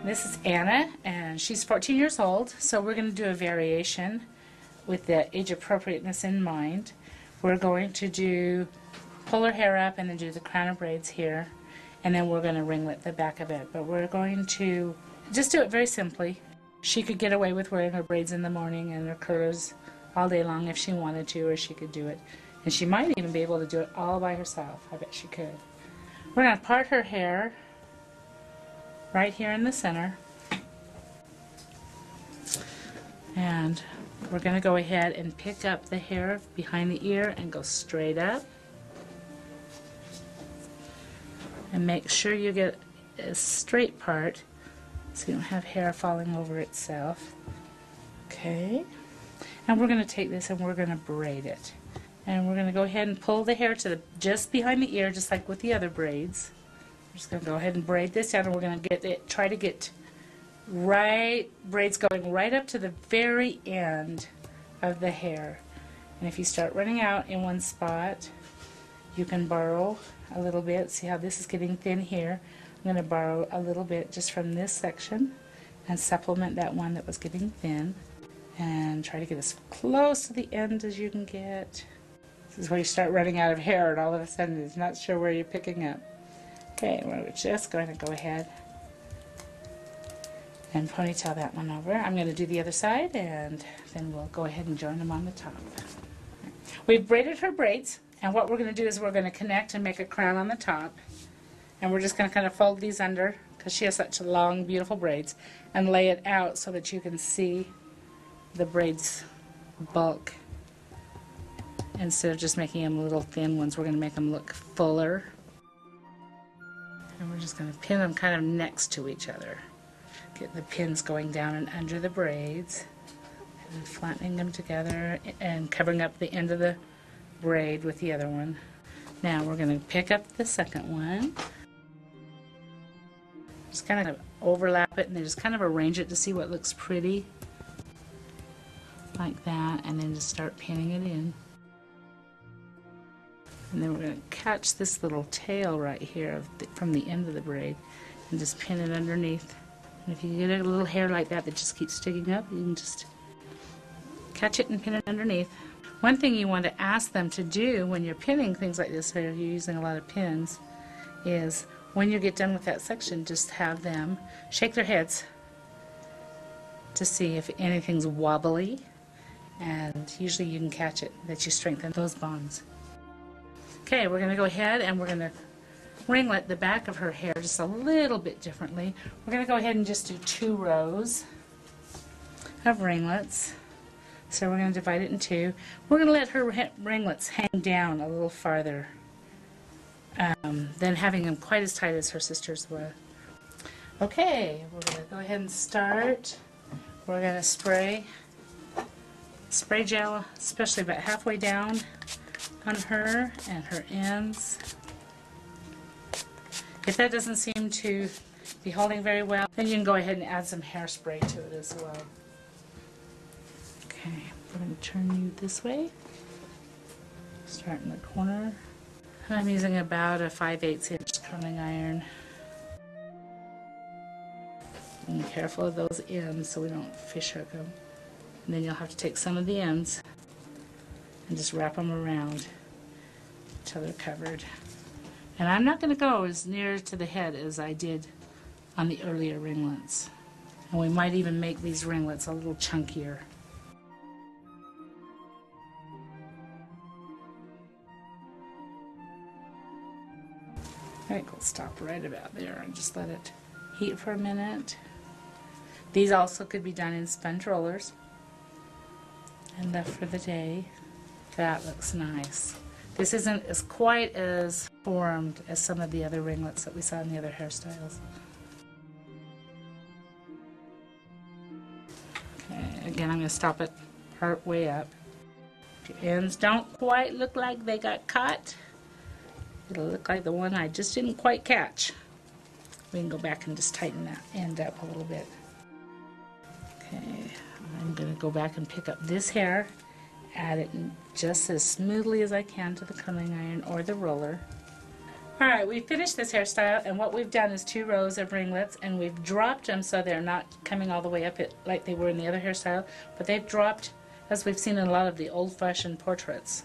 This is Anna, and she's 14 years old, so we're going to do a variation with the age appropriateness in mind. We're going to pull her hair up and then do the crown of braids here, and then we're going to ringlet the back of it. But we're going to just do it very simply. She could get away with wearing her braids in the morning and her curls all day long if she wanted to, or she could do it. And she might even be able to do it all by herself. I bet she could. We're going to part her hair right here in the center, and we're going to go ahead and pick up the hair behind the ear and go straight up, and make sure you get a straight part so you don't have hair falling over itself. Okay, and we're going to take this and we're going to braid it, and we're going to go ahead and pull the hair to just behind the ear, just like with the other braids. We're just going to go ahead and braid this down, and we're going to try to get braids going right up to the very end of the hair. And if you start running out in one spot, you can borrow a little bit. See how this is getting thin here? I'm going to borrow a little bit just from this section and supplement that one that was getting thin, and try to get as close to the end as you can get. This is where you start running out of hair, and all of a sudden it's not sure where you're picking up. Okay, we're just going to go ahead and ponytail that one over. I'm going to do the other side, and then we'll go ahead and join them on the top. We've braided her braids, and what we're going to do is we're going to connect and make a crown on the top. And we're just going to kind of fold these under, because she has such long, beautiful braids, and lay it out so that you can see the braids bulk. Instead of just making them little thin ones, we're going to make them look fuller. And we're just going to pin them kind of next to each other. Get the pins going down and under the braids, and flattening them together and covering up the end of the braid with the other one. Now we're going to pick up the second one. Just kind of overlap it and then just kind of arrange it to see what looks pretty. Like that, and then just start pinning it in. And then we're going to catch this little tail right here from the end of the braid and just pin it underneath. And if you get a little hair like that that just keeps sticking up, you can just catch it and pin it underneath. One thing you want to ask them to do when you're pinning things like this, so you're using a lot of pins, is when you get done with that section, just have them shake their heads to see if anything's wobbly, and usually you can catch it, that you strengthen those bonds. Okay, we're going to go ahead and we're going to ringlet the back of her hair just a little bit differently. We're going to go ahead and just do 2 rows of ringlets. So we're going to divide it in 2. We're going to let her ringlets hang down a little farther than having them quite as tight as her sister's were. Okay, we're going to go ahead and start. We're going to spray gel, especially about halfway down on her and her ends. If that doesn't seem to be holding very well, then you can go ahead and add some hairspray to it as well. Okay, we're going to turn you this way. Start in the corner. I'm using about a 5/8 inch curling iron. Be careful of those ends so we don't fish hook them. And then you'll have to take some of the ends and just wrap them around until they're covered. And I'm not going to go as near to the head as I did on the earlier ringlets. And we might even make these ringlets a little chunkier. Alright, we'll stop right about there and just let it heat for a minute. These also could be done in sponge rollers and left for the day. That looks nice. This isn't as quite as formed as some of the other ringlets that we saw in the other hairstyles. Okay, again, I'm going to stop it part way up. If your ends don't quite look like they got caught, it'll look like the one I just didn't quite catch. We can go back and just tighten that end up a little bit. Okay, I'm going to go back and pick up this hair, add it just as smoothly as I can to the curling iron or the roller, Alright, we finished this hairstyle, and what we've done is 2 rows of ringlets, and we've dropped them so they're not coming all the way up it like they were in the other hairstyle, but they've dropped as we've seen in a lot of the old-fashioned portraits.